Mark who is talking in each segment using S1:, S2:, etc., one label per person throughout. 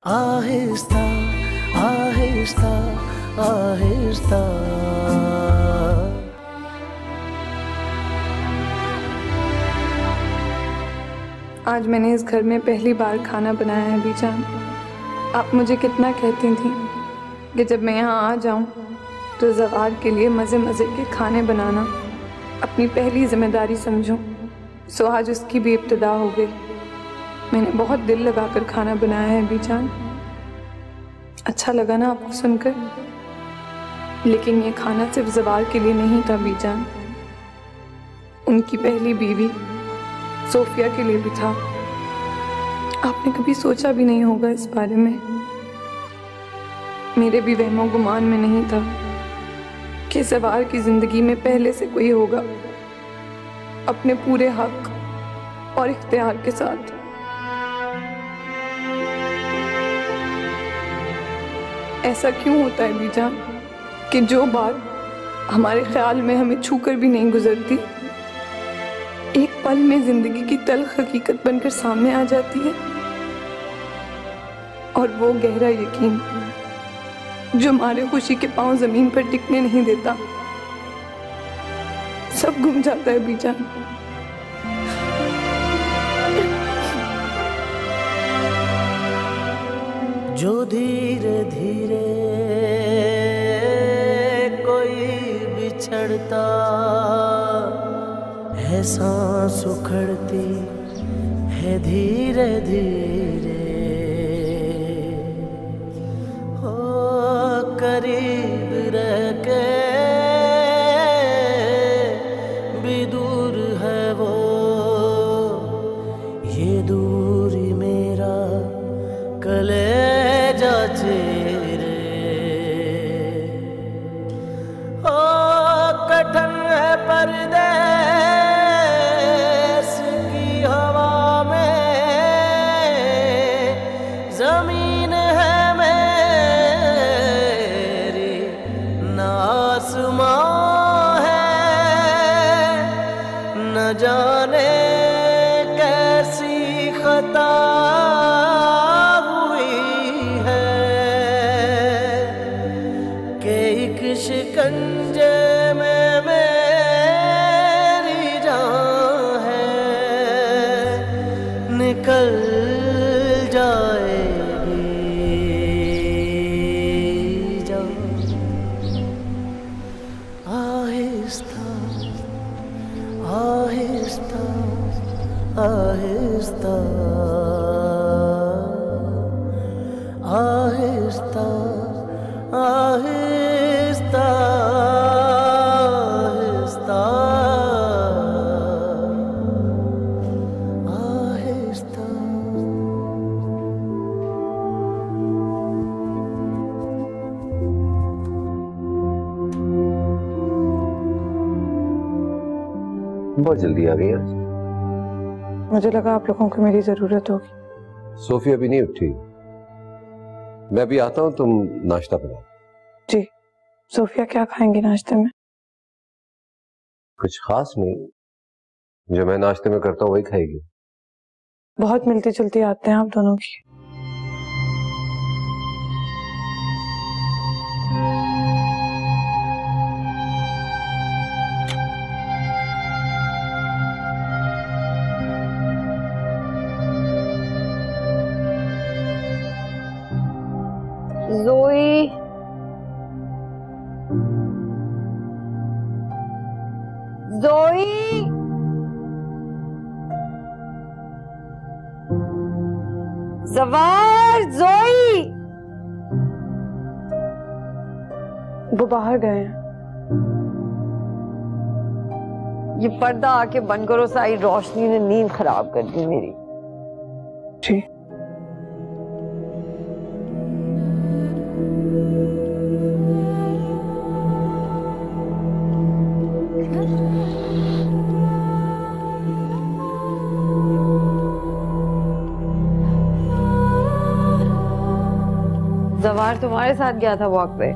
S1: आहिस्ता आहिस्ता आहिस्ता।
S2: आज मैंने इस घर में पहली बार खाना बनाया है बीजान। आप मुझे कितना कहती थी कि जब मैं यहाँ आ जाऊँ तो ज़वार के लिए मज़े मज़े के खाने बनाना अपनी पहली जिम्मेदारी समझूं। सो आज उसकी भी इब्तिदा हो गई। मैंने बहुत दिल लगाकर खाना बनाया है बीजान। अच्छा लगा ना आपको सुनकर? लेकिन ये खाना सिर्फ ज़वार के लिए नहीं था बीजान, उनकी पहली बीवी सोफिया के लिए भी था। आपने कभी सोचा भी नहीं होगा इस बारे में। मेरे भी वहमो गुमान में नहीं था कि ज़वार की जिंदगी में पहले से कोई होगा अपने पूरे हक और इख्तियार के साथ। ऐसा क्यों होता है बीजान कि जो बात हमारे ख्याल में हमें छूकर भी नहीं गुजरती, एक पल में जिंदगी की तल्ख हकीकत बनकर सामने आ जाती है। और वो गहरा यकीन जो हमारे खुशी के पांव जमीन पर टिकने नहीं देता, सब गुम जाता है बीजान।
S1: जो धीरे धीरे कोई बिछड़ता है, सांस उखड़ती है धीरे धीरे, हो करीब रह के भी दूर है वो, ये दूरी मेरा कलेजा चीरे। ओ कठिन है परदेश की हवा में, जमीन है मेरी न आसमां है, न जाने कैसी खता शिकंजे में मेरी जान है, निकल जाएगी जान। आहिस्ता आहिस्ता आहिस्ता आहिस्ता आहिस्ता आहिस्ता।
S3: बहुत जल्दी आ गई आज।
S2: मुझे लगा आप लोगों को मेरी जरूरत होगी।
S3: सोफिया अभी नहीं उठी, मैं भी आता हूँ, तुम नाश्ता बनाओ।
S2: जी। सोफिया क्या खाएंगी नाश्ते में?
S3: कुछ खास नहीं, जो मैं नाश्ते में करता हूँ वही खाएगी।
S2: बहुत मिलती जुलती आते हैं आप दोनों की।
S4: ज़ोई, ज़ोई, ज़वार, ज़ोई।
S2: वो बाहर गए हैं।
S4: ये पर्दा आके बंद करो, सारी रोशनी ने नींद खराब कर दी मेरी।
S2: जी।
S4: ज़वार तुम्हारे साथ गया था वॉक पे?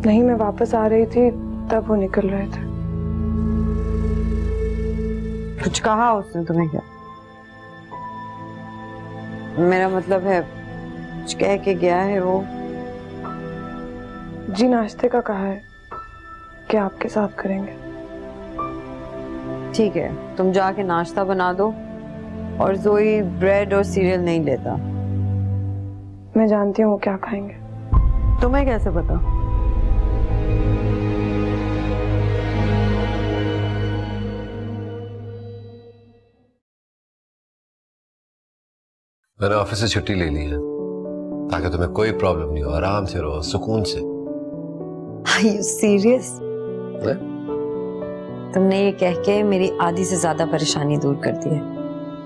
S2: नहीं, मैं वापस आ रही थी तब वो निकल रहे थे।
S4: कुछ कहा उसने तुम्हें क्या? मेरा मतलब है कुछ कह के गया है वो।
S2: जी नाश्ते का कहा है कि आपके साथ करेंगे।
S4: ठीक है, तुम जाके नाश्ता बना दो, और जोई ब्रेड और सीरियल नहीं लेता।
S2: मैं जानती हूँ वो क्या खाएंगे।
S4: तुम्हें कैसे पता?
S3: मैंने ऑफिस से छुट्टी ले ली है ताकि तुम्हें कोई प्रॉब्लम नहीं हो, आराम से रहो, सुकून से।
S4: Are you serious? तुमने ये कह के मेरी आधी से ज्यादा परेशानी दूर कर दी है,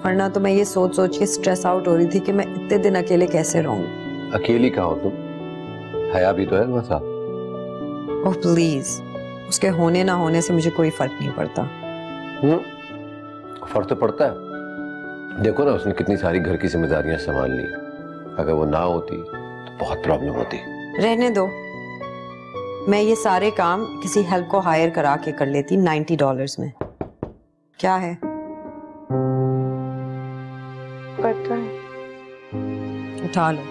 S4: वरना तो मैं ये सोच सोच के स्ट्रेस आउट हो रही थी कि मैं इतने दिन अकेले कैसे रहूं।
S3: अकेली कहाँ हो तुम? हया भी तो है तुम्हारे साथ।
S4: ओह प्लीज, उसके होने ना होने से मुझे कोई फर्क नहीं पड़ता।
S3: फर्क तो पड़ता है। देखो ना, उसने कितनी सारी घर की जिम्मेदारियां संभाल ली। अगर वो ना होती तो बहुत प्रॉब्लम होती।
S4: रहने दो, मैं ये सारे काम किसी हेल्प को हायर करा के कर लेती $90 में। क्या है?
S2: पता है।
S4: उठा लो।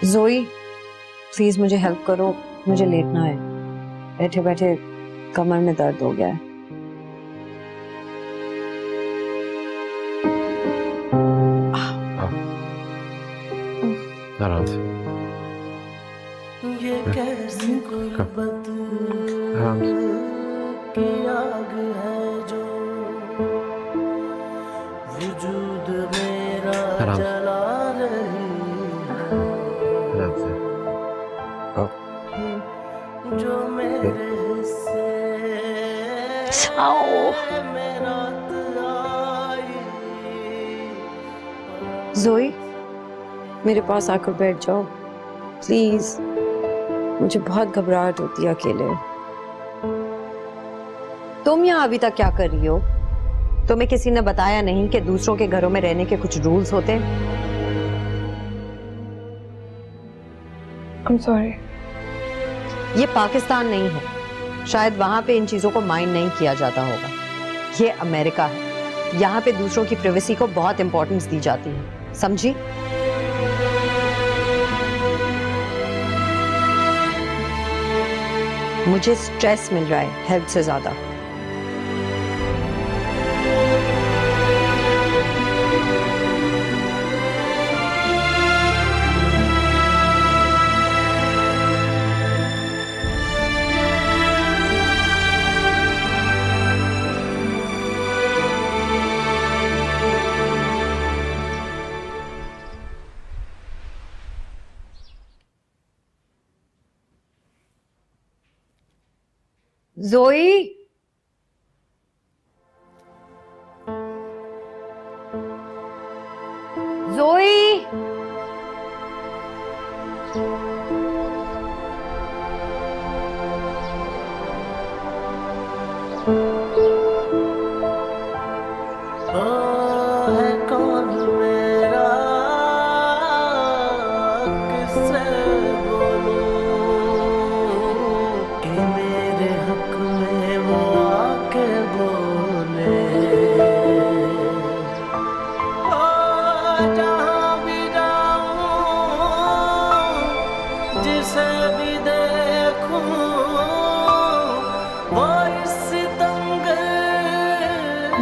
S4: जोई प्लीज मुझे हेल्प करो, मुझे लेटना है। बैठे बैठे कमर में दर्द हो गया है।
S3: आराम से।
S1: ये कैसी गुर्बत
S3: आराम से।
S1: की आग है जो वजूद मेरा
S3: आराम से।
S1: जला रही
S3: आराम से।
S1: जो मेरे हिस्से में रात आई।
S4: जोई मेरे पास आकर बैठ जाओ प्लीज, मुझे बहुत घबराहट होती है अकेले। तुम यहाँ अभी तक क्या कर रही हो? तुम्हें किसी ने बताया नहीं कि दूसरों के घरों में रहने के कुछ रूल्स होते हैं?
S2: I'm sorry।
S4: ये पाकिस्तान नहीं है, शायद वहां पे इन चीजों को माइंड नहीं किया जाता होगा। ये अमेरिका है, यहाँ पे दूसरों की प्राइवेसी को बहुत इंपॉर्टेंस दी जाती है, समझी? मुझे स्ट्रेस मिल रहा है हेल्प से ज्यादा। जोई जोई
S1: है कौन मेरा किससे बोलूं कि मेरे हक में वो आके बोले। जहाँ भी जाऊं जिसे भी देखूं वो इस तंग।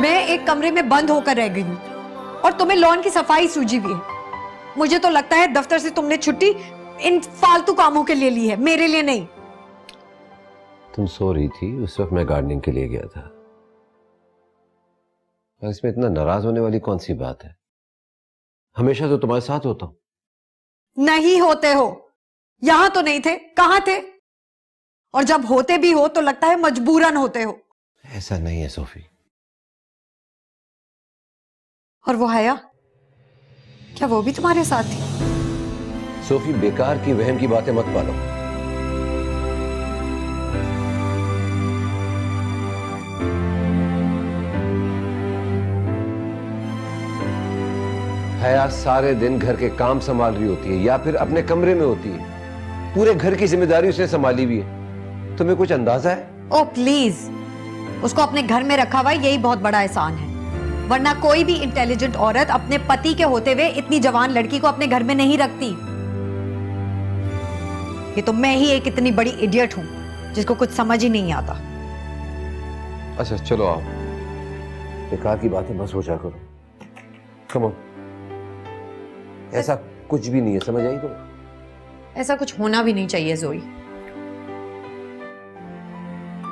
S4: मैं एक कमरे में बंद होकर रह गई हूँ और तुम्हें लॉन की सफाई सूझी हुई है। मुझे तो लगता है दफ्तर से तुमने छुट्टी इन फालतू कामों के लिए ली है, मेरे लिए नहीं।
S3: तुम सो रही थी उस वक्त मैं गार्डनिंग के लिए गया था। इसमें इतना नाराज होने वाली कौन सी बात है? हमेशा तो तुम्हारे साथ होता हूं।
S4: नहीं होते हो, यहां तो नहीं थे, कहां थे? और जब होते भी हो तो लगता है मजबूरन होते हो।
S3: ऐसा नहीं है सोफी।
S4: और वो हया, क्या वो भी तुम्हारे साथ थी?
S3: सोफी बेकार की वहम की बातें मत पालो। हया सारे दिन घर के काम संभाल रही होती है या फिर अपने कमरे में होती है। पूरे घर की जिम्मेदारी उसने संभाली हुई है। तुम्हें कुछ अंदाजा है
S4: ओ प्लीज, उसको अपने घर में रखा हुआ यही बहुत बड़ा एहसान है, वरना कोई भी इंटेलिजेंट औरत अपने पति के होते हुए इतनी जवान लड़की को अपने घर में नहीं रखती। ये तो मैं ही एक इतनी बड़ी इडियट हूं जिसको कुछ समझ ही नहीं आता।
S3: अच्छा चलो आओ, बेकार की बातें मत सोचा करो। कम ऑन, ऐसा कुछ भी नहीं है, समझ आई तो?
S4: ऐसा कुछ होना भी नहीं चाहिए जोई।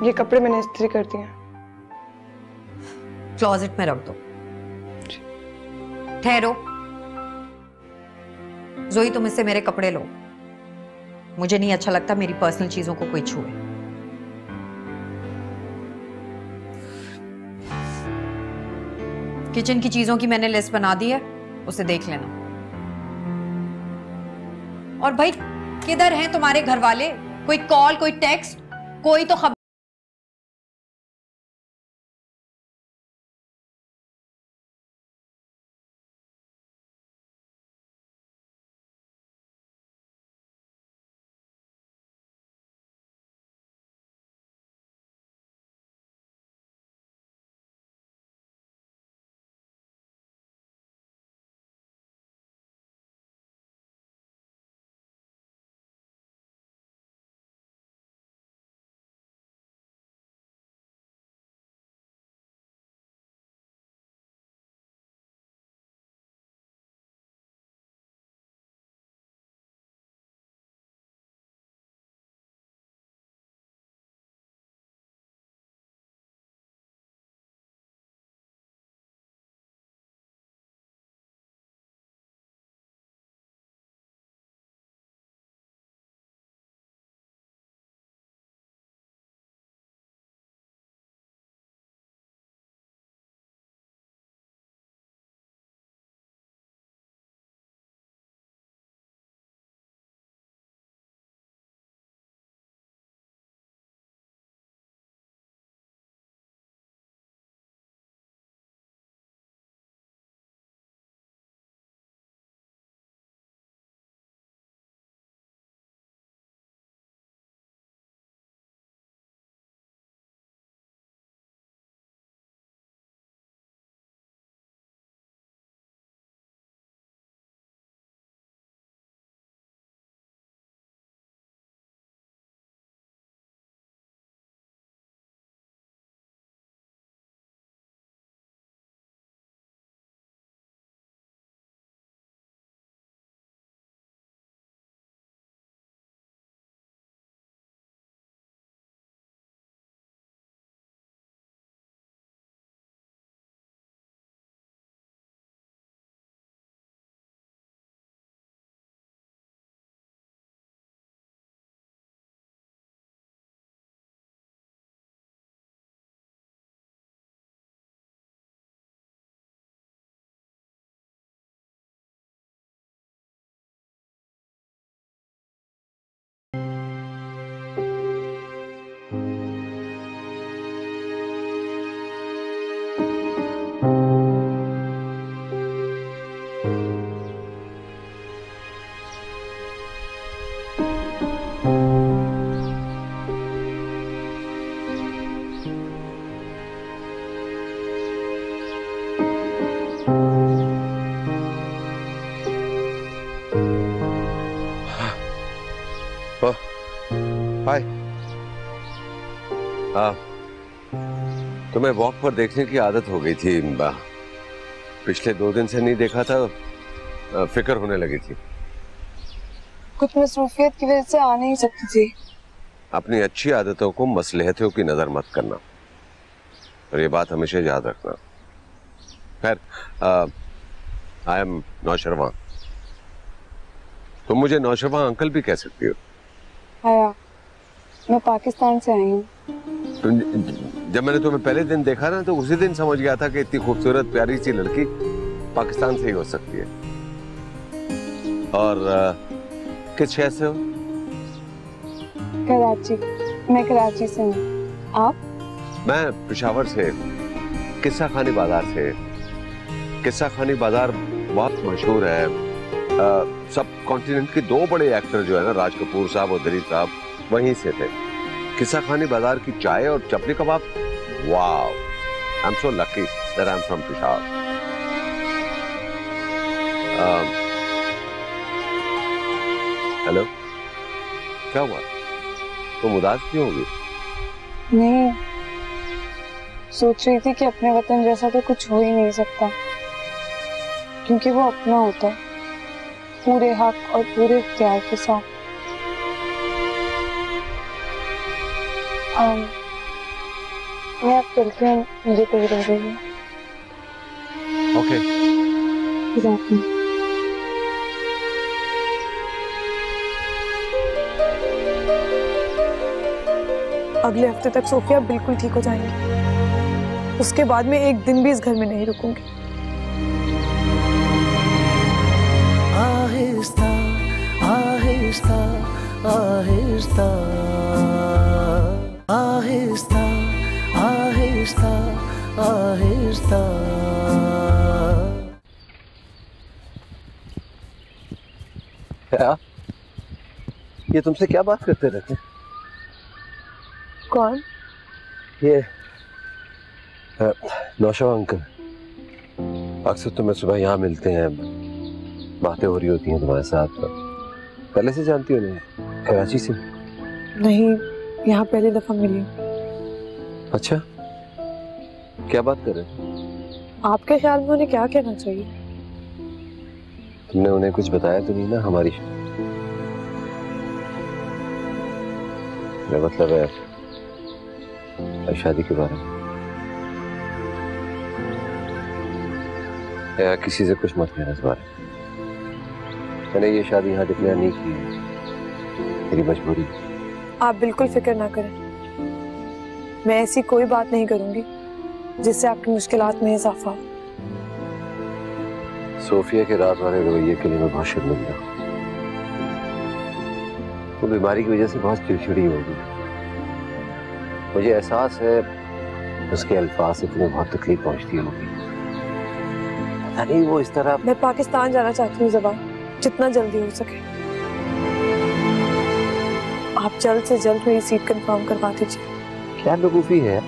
S2: ये कपड़े मैंने इस्त्री कर दिए,
S4: क्लोजेट में रख दो। ठहरो जोई, तुम इससे मेरे कपड़े लो। मुझे नहीं अच्छा लगता मेरी पर्सनल चीजों को कोई छुए। किचन की चीजों की मैंने लिस्ट बना दी है, उसे देख लेना। और भाई किधर हैं तुम्हारे घर वाले? कोई कॉल, कोई टेक्स्ट, कोई तो खबर।
S3: हाय, तुम्हें वॉक पर देखने की आदत हो गई थी। पिछले 2 दिन से नहीं देखा था, फिक्र होने लगी थी।
S2: कुछ मसरूफियत की वजह से आ नहीं सकती थी।
S3: अपनी अच्छी आदतों को मसलहतों की नजर मत करना, और ये बात हमेशा याद रखना। खैर, आई एम नौशरवां। तुम मुझे नौशरवां अंकल भी कह सकती हो।
S2: आया, मैं पाकिस्तान से आई हूँ।
S3: जब मैंने तुम्हें पहले दिन देखा ना, तो उसी दिन समझ गया था कि इतनी खूबसूरत प्यारी सी लड़की पाकिस्तान से ही हो सकती है। और किस शहर से हो?
S2: कराची। मैं कराची से हूँ। आप?
S3: मैं पेशावर से, किस्सा खानी बाजार से। किस्सा खानी बाजार बहुत मशहूर है। सब कॉन्टिनेंट के 2 बड़े एक्टर जो है ना, राज कपूर साहब और दिलीप साहब, वहीं से थे। किस्सा खानी बाजार की चाय और chapli kebab. Wow, I am so lucky that I am from Peshawar. Hello, क्या हुआ? तुम उदास क्यों होगी?
S2: नहीं, सोच रही थी कि अपने वतन जैसा तो कुछ हो ही नहीं सकता, क्योंकि वो अपना होता है, पूरे हक और पूरे इख्तियार के साथ। मैं अब चलती हूँ, मुझे कोई रह रही है।
S3: ओके।
S2: अगले हफ्ते तक सोफिया बिल्कुल ठीक हो जाएंगी। उसके बाद मैं एक दिन भी इस घर में नहीं रुकूंगी।
S1: आहिस्ता आहिस्ता आहिस्ता आहिस्ता आहिस्ता आहिस्ता।
S3: क्या? ये तुमसे क्या बात करते रहते?
S2: कौन?
S3: ये नौशवा अंकल। अक्सर तुम्हें सुबह यहाँ मिलते हैं, बातें हो रही होती हैं तुम्हारे साथ। पहले से जानती हो उन्हें? कराची से?
S2: नहीं, यहाँ पहली दफा मिली।
S3: अच्छा, क्या बात कर रहे हो?
S2: आपके ख्याल में उन्हें क्या कहना चाहिए?
S3: तुमने उन्हें कुछ बताया तो नहीं ना हमारी? मेरा मतलब है शादी के बारे में। या किसी से कुछ मत कहना इस बारे में। मैंने ये शादी यहाँ डिक्लेयर नहीं की है, मेरी मजबूरी।
S2: आप बिल्कुल फिक्र ना करें, मैं ऐसी कोई बात नहीं करूंगी जिससे आपकी मुश्किलात में इजाफा हो।
S3: सोफिया के रात वाले रवैये के लिए मैं बहुत शर्मिंदा हूँ। वो बीमारी की वजह से बहुत चिड़चिड़ी होगी। मुझे एहसास है उसके अल्फाज से तुम्हें बहुत तकलीफ पहुंचती होगी। पता नहीं वो इस तरह।
S2: मैं पाकिस्तान जाना चाहती हूँ ज़बान, जितना जल्दी हो सके। आप जल्द से जल्द मेरी सीट कंफर्म करवा दीजिए।
S3: क्या बेवकूफी है,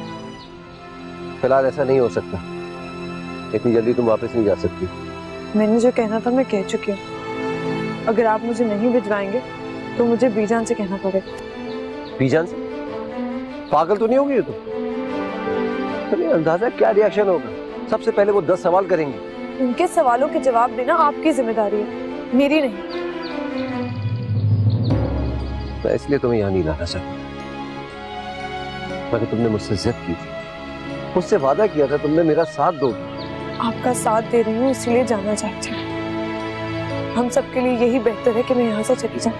S3: फिलहाल ऐसा नहीं हो सकता। इतनी जल्दी तुम वापस नहीं जा सकती।
S2: मैंने जो कहना था मैं कह चुकी हूँ। अगर आप मुझे नहीं भिजवाएंगे तो मुझे बीजान से कहना पड़ेगा।
S3: बीजान से? पागल तो नहीं होगी तुम? तुम्हें अंदाजा क्या रिएक्शन होगा? सबसे पहले वो 10 सवाल करेंगे।
S2: उनके सवालों के जवाब देना आपकी जिम्मेदारी है, मेरी नहीं।
S3: मैं इसलिए तुम्हें यहाँ नहीं लाना चाहता, मगर तुमने मुझसे जिद की थी, मुझसे वादा किया था तुमने मेरा साथ दोगी।
S2: आपका साथ दे रही हूँ इसलिए जाना चाहती हूँ। हम सबके लिए यही बेहतर है कि मैं यहाँ से चली जाऊँ।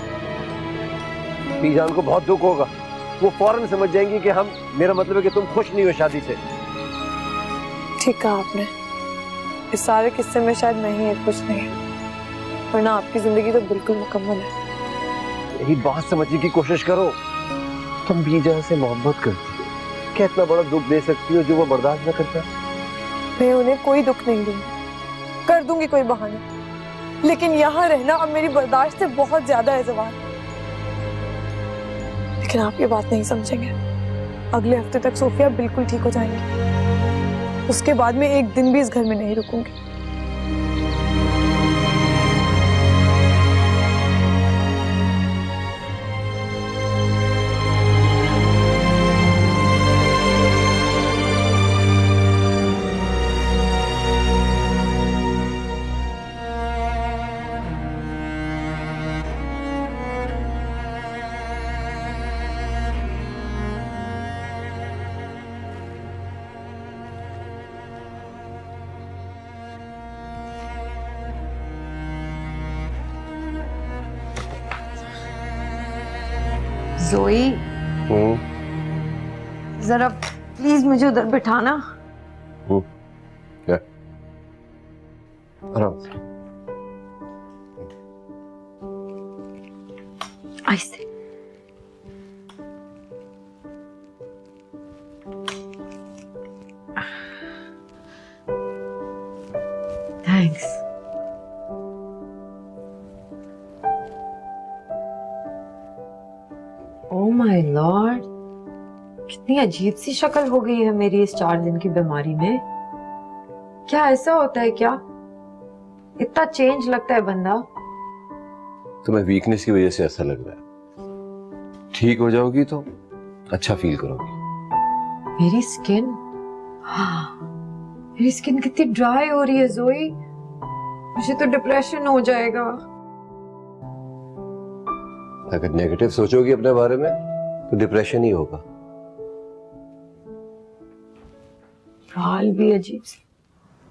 S3: बीजान को बहुत दुख होगा, वो फौरन समझ जाएंगी कि हम, मेरा मतलब है कि तुम खुश नहीं हो शादी से।
S2: ठीक कहा आपने, इस सारे किस्से में शायद मैं ही एक खुश नहीं हूँ, वरना आपकी जिंदगी तो बिल्कुल मुकम्मल है।
S3: यही बात समझने की कोशिश करो। तुम बीजान से मोहब्बत करती हो, क्या इतना बड़ा दुख दे सकती हो जो वो बर्दाश्त न करता?
S2: मैं उन्हें कोई दुख नहीं दूंगी, कर दूंगी कोई बहाना, लेकिन यहाँ रहना अब मेरी बर्दाश्त से बहुत ज्यादा है ज़बान। लेकिन आप ये बात नहीं समझेंगे। अगले हफ्ते तक सोफिया बिल्कुल ठीक हो जाएंगी। उसके बाद मैं एक दिन भी इस घर में नहीं रुकूंगी।
S4: जोई, जरा प्लीज मुझे उधर बिठाना।
S3: क्या? आराम से।
S4: ऐसे थैंक्स। Oh my lord,
S5: कितनी अजीब सी शक्ल हो गई है मेरी इस 4 दिन की बीमारी में। क्या ऐसा होता है क्या? इतना चेंज लगता है बंदा।
S3: तुम्हें वीकनेस की वजह से ऐसा लग रहा है। ठीक हो जाओगी तो अच्छा फील करोगी।
S5: मेरी स्किन, हाँ, मेरी स्किन कितनी ड्राई हो रही है ज़ोई। मुझे तो डिप्रेशन हो जाएगा।
S3: अगर नेगेटिव सोचोगी अपने बारे में तो डिप्रेशन ही होगा।
S5: हाल भी अजीब सी।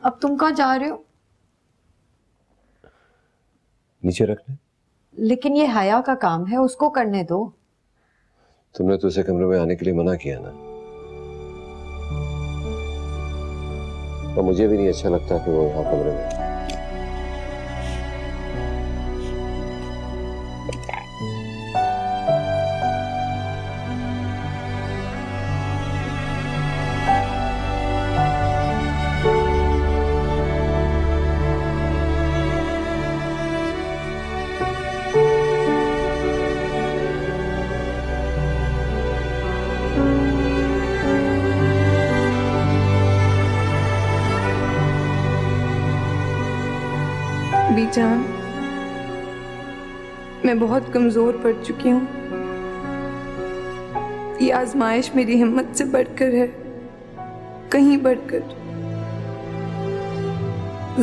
S5: अब तुम कहाँ जा रहे हो?
S3: नीचे रखने।
S5: लेकिन ये हया का काम है, उसको करने दो।
S3: तुमने तो उसे कमरे में आने के लिए मना किया ना, और मुझे भी नहीं अच्छा लगता कि वो यहाँ कमरे में।
S2: बीजान, मैं बहुत कमजोर पड़ चुकी हूँ। ये आजमाइश मेरी हिम्मत से बढ़कर है, कहीं बढ़कर।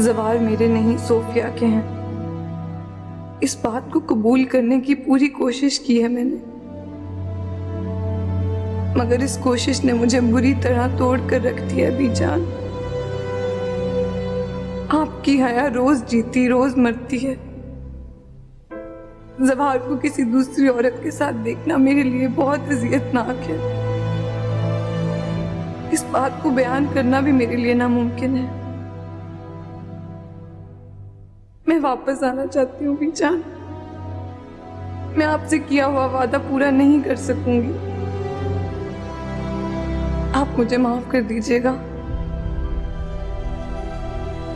S2: जवार मेरे नहीं, सोफिया के हैं। इस बात को कबूल करने की पूरी कोशिश की है मैंने, मगर इस कोशिश ने मुझे बुरी तरह तोड़ कर रख दिया बीजान। आपकी हया रोज जीती रोज मरती है। जवाहर को किसी दूसरी औरत के साथ देखना मेरे लिए बहुत अजियतनाक है। इस बात को बयान करना भी मेरे लिए नामुमकिन है। मैं वापस आना चाहती हूँ बीजान। मैं आपसे किया हुआ वादा पूरा नहीं कर सकूंगी। आप मुझे माफ कर दीजिएगा।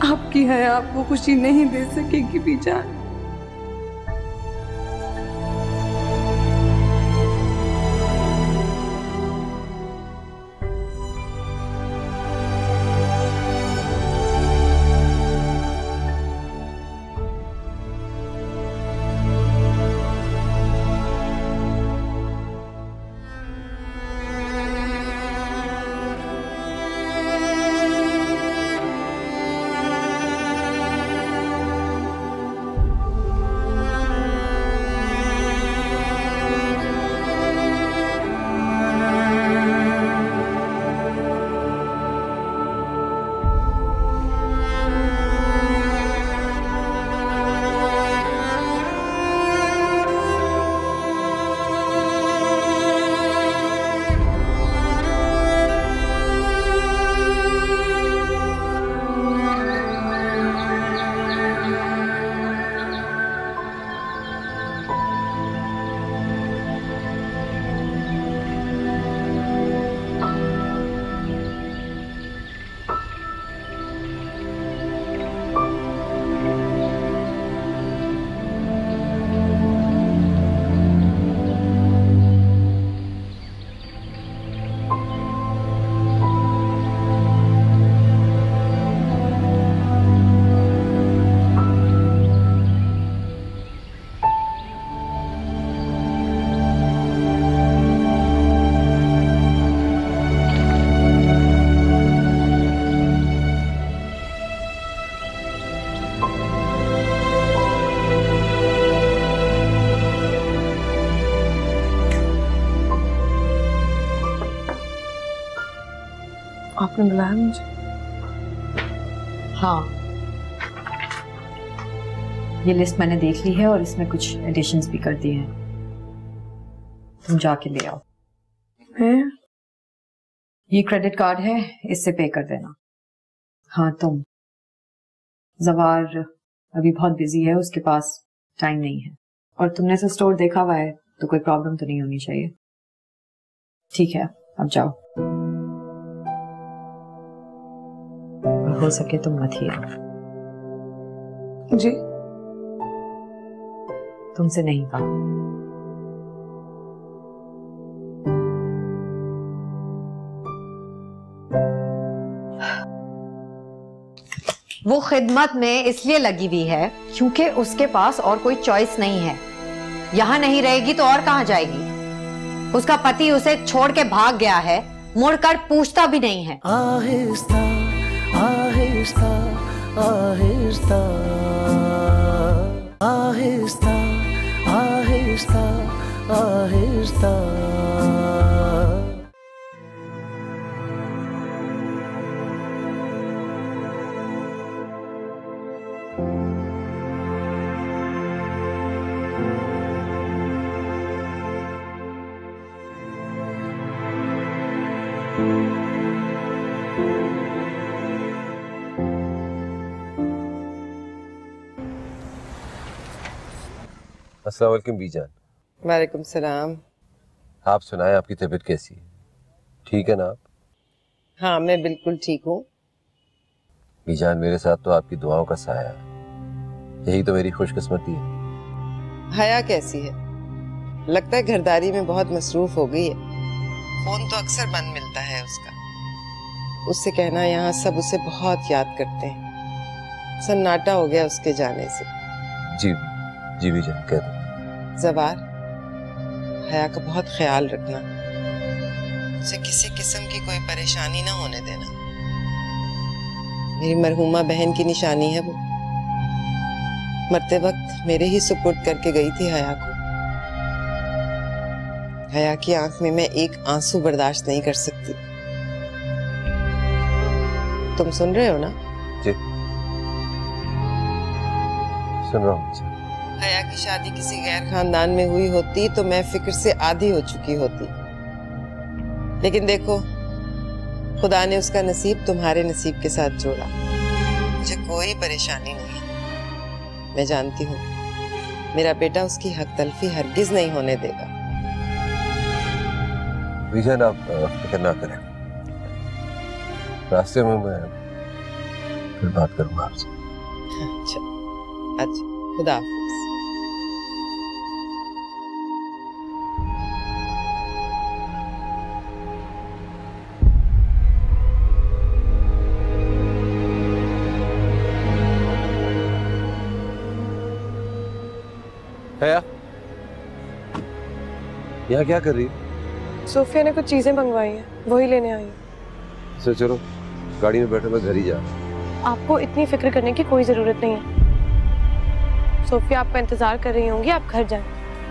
S2: आपकी हया आपको खुशी नहीं दे सकेगी बीजान। आपने बुलाया मुझे?
S5: हाँ, ये लिस्ट मैंने देख ली है और इसमें कुछ एडिशंस भी कर दिए हैं। तुम जाके ले आओ।
S2: मैं?
S5: ये क्रेडिट कार्ड है, इससे पे कर देना। हाँ तुम। जवार अभी बहुत बिजी है, उसके पास टाइम नहीं है। और तुमने से स्टोर देखा हुआ है तो कोई प्रॉब्लम तो नहीं होनी चाहिए। ठीक है, अब जाओ। हो सके तो मत ही आओ।
S2: जी?
S5: तुमसे नहीं कहा।
S4: वो खिदमत में इसलिए लगी हुई है क्योंकि उसके पास और कोई चॉइस नहीं है। यहाँ नहीं रहेगी तो और कहाँ जाएगी? उसका पति उसे छोड़ के भाग गया है, मुड़कर पूछता भी नहीं है।
S1: आहिस्ता आहिस्ता आहिस्ता आहिस्ता आहिस्ता आहिस्ता।
S3: अस्सलाम वालेकुम बीजान।
S6: वालेकुम सलाम।
S3: आप सुनाएं, आपकी तबीयत कैसी है? ठीक है ना आप?
S6: हाँ, मैं बिल्कुल ठीक हूँ।
S3: बीजान, मेरे साथ तो आपकी दुआओं का साया है, यही तो मेरी खुशकिस्मती है।
S6: हया कैसी है? लगता है घरदारी में बहुत मसरूफ हो गई है। फोन तो अक्सर बंद मिलता है उसका। उससे कहना यहाँ सब उसे बहुत याद करते हैं। सन्नाटा हो गया उसके जाने से।
S3: जी जी बीजान, कह दो।
S6: जवार, हया का बहुत ख्याल रखना। उसे किसी किस्म की कोई परेशानी ना होने देना। मेरी मरहूमा बहन की निशानी है वो। मरते वक्त मेरे ही सुपुर्द करके गई थी हया को। हया की आंख में मैं एक आंसू बर्दाश्त नहीं कर सकती। तुम सुन रहे हो ना?
S3: जी सुन रहा हूँ।
S6: हया की शादी किसी गैर खानदान में हुई होती तो मैं फिक्र से आधी हो चुकी होती। लेकिन देखो, खुदा ने उसका नसीब तुम्हारे नसीब के साथ जोड़ा। मुझे कोई परेशानी नहीं। मैं जानती हूँ मेरा बेटा उसकी हक तलफी हरगिज नहीं होने देगा।
S3: बीजान, आप फिक्र ना करें, रास्ते में मैं फिर बात करूंगा आपसे।
S6: अच्छा अच्छा, खुदा हाफिज।
S3: हया, यहाँ क्या कर रही है?
S7: सोफिया ने कुछ चीजें मंगवाई हैं, वही लेने आई हूँ।
S3: सर चलो गाड़ी में बैठो, मैं घर ही जा रहा हूँ।
S7: आपको इतनी फिक्र करने की कोई जरूरत नहीं है। सोफिया आपका इंतजार कर रही होंगी, आप घर जाएं।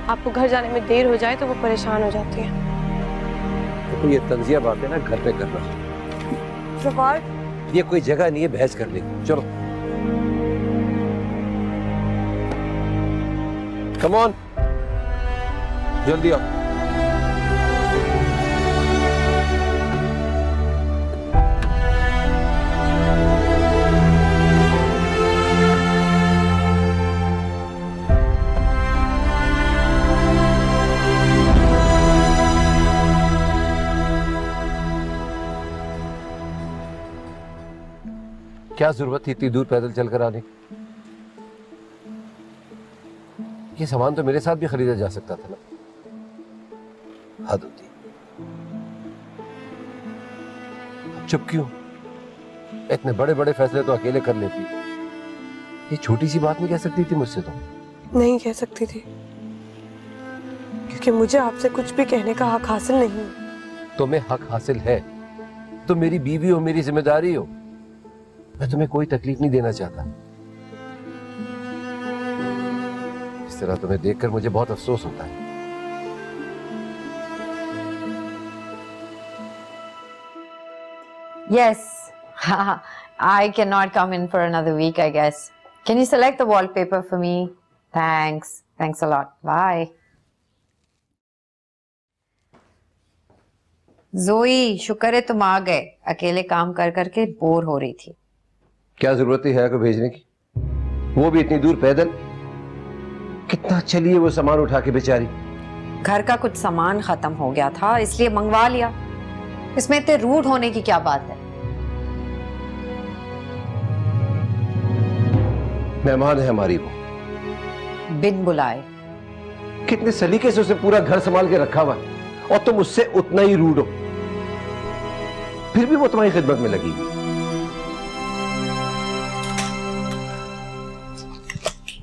S7: आपको घर जाने में देर हो जाए तो वो परेशान हो जाती है।
S3: तो ये तंजिया बात है ना, घर पे करना।
S7: जवार,
S3: ये कोई जगह नहीं है बहस करने की। चलो कम ऑन, जल्दी आओ। क्या जरूरत थी इतनी दूर पैदल चलकर आने की? ये सामान तो मेरे साथ भी खरीदा जा सकता था ना। हद होती। चुप क्यों? इतने बड़े बड़े फैसले तो अकेले कर लेती। ये छोटी सी बात नहीं कह सकती थी मुझसे? तो
S7: नहीं कह सकती थी, क्योंकि मुझे आपसे कुछ भी कहने का हक हासिल नहीं।
S3: तुम्हें हक हासिल है, तुम मेरी बीवी हो, मेरी जिम्मेदारी हो। मैं तुम्हें कोई तकलीफ नहीं देना चाहता। इस तरह तुम्हें देखकर मुझे बहुत अफसोस होता है।
S4: Yes, I cannot come in for another week, I guess. Can you select the wallpaper for me? Thanks. Thanks a lot. Bye. जोई, शुक्र है तुम आ गए। अकेले काम कर करके बोर हो रही थी।
S3: क्या जरूरत है हया को भेजने की? वो भी इतनी दूर पैदल। कितना चली है वो सामान उठा के बेचारी।
S4: घर का कुछ सामान खत्म हो गया था, इसलिए मंगवा लिया। इसमें इतने रूड होने की क्या बात है?
S3: मेहमान है हमारी वो,
S4: बिन बुलाए।
S3: कितने सलीके से उसे पूरा घर संभाल के रखा हुआ है, और तुम उससे उतना ही रूड हो। फिर भी वो तुम्हारी खिदमत में लगी।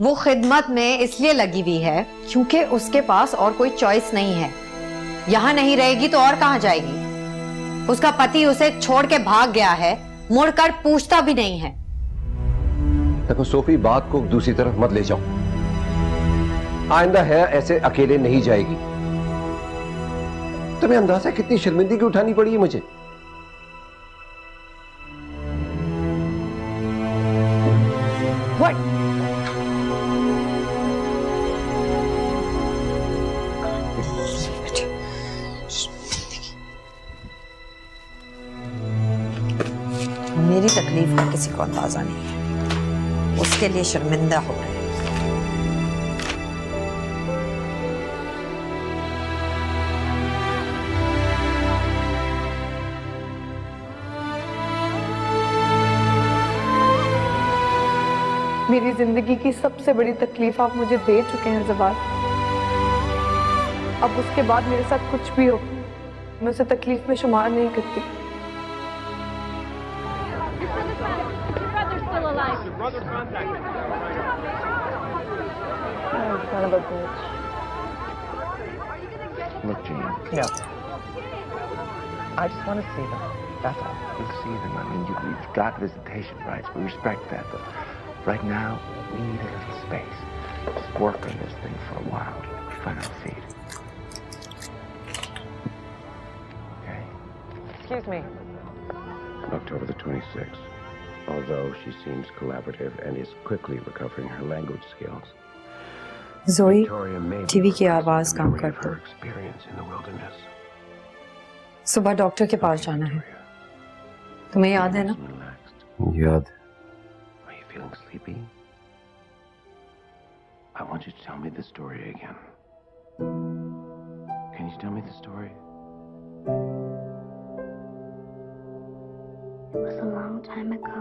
S4: वो खिदमत में इसलिए लगी हुई है क्योंकि उसके पास और कोई चॉइस नहीं है। यहाँ नहीं रहेगी तो और कहाँ जाएगी? उसका पति उसे छोड़ के भाग गया है, मुड़कर पूछता भी नहीं है।
S3: देखो सोफी, बात को दूसरी तरफ मत ले जाओ। आइंदा है ऐसे अकेले नहीं जाएगी। तुम्हें अंदाजा कितनी शर्मिंदगी उठानी पड़ी है मुझे।
S4: What? मेरी तकलीफ का किसी को अंदाजा नहीं है, उसके लिए शर्मिंदा हो रहे हैं।
S2: मेरी जिंदगी की सबसे बड़ी तकलीफ आप मुझे दे चुके हैं ज़वार। अब उसके बाद मेरे साथ कुछ भी हो, मैं उसे तकलीफ में शुमार नहीं करती।
S8: Look, Jean.
S6: Yeah. I just want to see them. That's all.
S8: You see them. I mean, you've got visitation rights. We respect that. But right now, we need a little space. Just work on this thing for a while. Find our feet. Okay?
S6: Excuse me.
S3: October the 26th. Although she seems collaborative and is quickly recovering her language skills.
S5: जोई
S3: Victoria may be
S5: TV की
S3: repressing
S5: आवाज
S3: the
S5: come
S3: memory
S5: कर
S3: of
S5: दो।
S3: her experience in the wilderness.
S5: सुबह doctor के पास जाना है, तुम्हें याद है ना?
S8: Relaxed.
S3: याद।
S8: Are you feeling sleepy? I want you to tell me the story again. Can you tell me the story?
S9: It was a long time ago.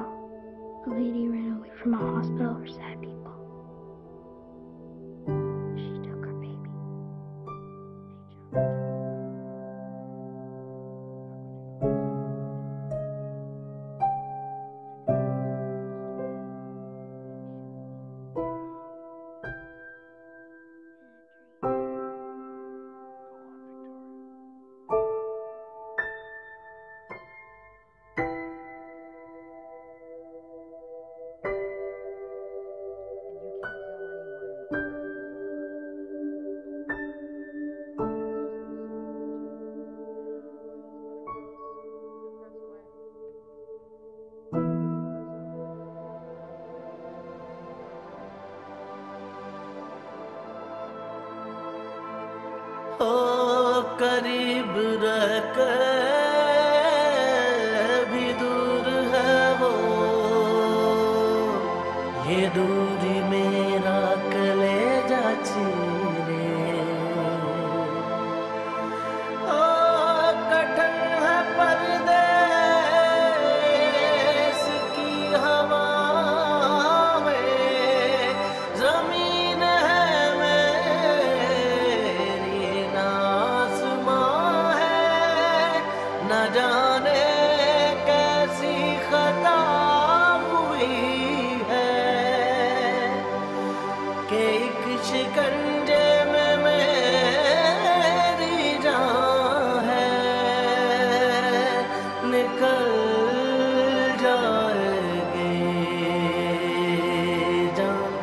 S9: A lady ran away from a hospital for sad people. She took her baby. They jumped.
S1: ओ करीब रहकर भी दूर है वो, ये दूरी मेरा कलेजा चीरे। ओ कठिन है परदेस की हवा में, जमीन है मेरी आसमां है, न जाने कैसी खता हुई है कि एक शिकंजे में मेरी जान है, निकल जाएगी जान।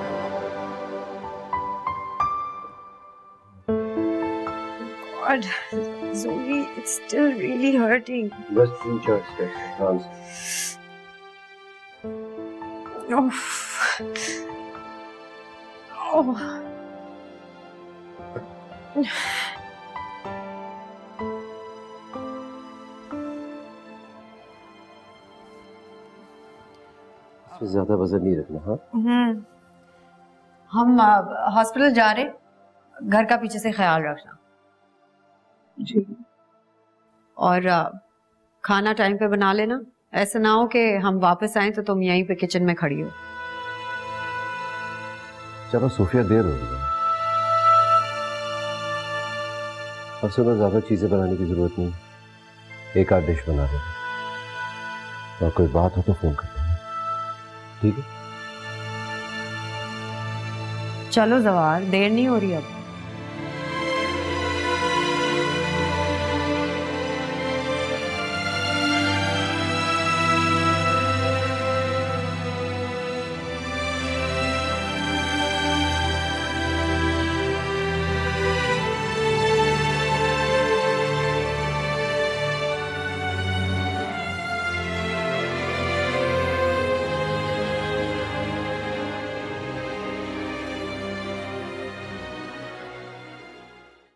S5: God, Zoe, it's still really hurting.
S3: बस 3-4 स्टेप्स आराम से।
S5: Oh. Oh.
S3: इसमें ज्यादा वजन नहीं रखना। हाँ,
S5: हम हॉस्पिटल जा रहे, घर का पीछे से ख्याल रखना
S2: जी।
S5: और खाना टाइम पे बना लेना, ऐसा ना हो कि हम वापस आए तो तुम यहीं पे किचन में खड़ी हो।
S3: चलो सोफिया, देर हो रही है। और सुनो, ज्यादा चीजें बनाने की जरूरत नहीं, एक आध डिश बना देना, और कोई बात हो तो फोन कर देना, ठीक है?
S5: चलो जवार, देर नहीं हो रही अब।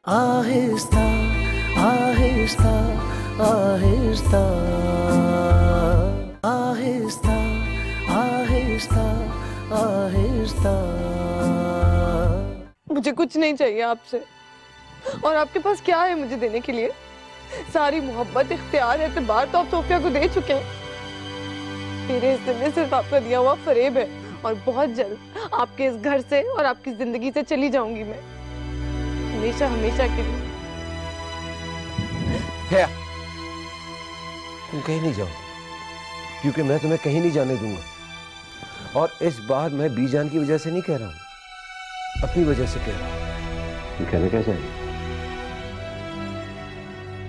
S1: आहिस्ता आहिस्ता आहिस्ता आहिस्ता आहिस्ता आहिस्ता।
S7: मुझे कुछ नहीं चाहिए आपसे, और आपके पास क्या है मुझे देने के लिए? सारी मोहब्बत, इख्तियार, एतबार तो आप सोफिया को दे चुके हैं। मेरे हिस्से में सिर्फ आपका दिया हुआ फरेब है, और बहुत जल्द आपके इस घर से और आपकी जिंदगी से चली जाऊंगी मैं, हमेशा हमेशा के लिए।
S3: है, तुम कहीं नहीं जाओ, क्योंकि मैं तुम्हें कहीं नहीं जाने दूंगा। और इस बात मैं बीजान की वजह से नहीं कह रहा हूं, अपनी वजह से कह रहा हूं। कहना क्या चाहिए?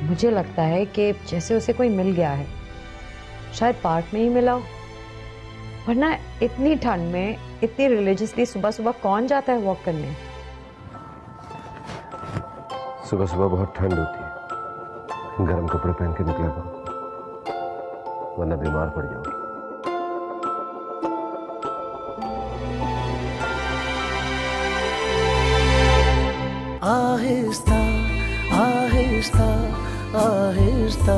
S5: मुझे लगता है कि जैसे उसे कोई मिल गया है, शायद पार्क में ही मिला हो, वरना इतनी ठंड में इतनी रिलीजियसली सुबह सुबह कौन जाता है वॉक करने?
S3: सुबह सुबह बहुत ठंड होती है, गर्म कपड़े पहन के निकला करो, वरना बीमार पड़ जाओगे।
S1: आहिस्ता आहिस्ता आहिस्ता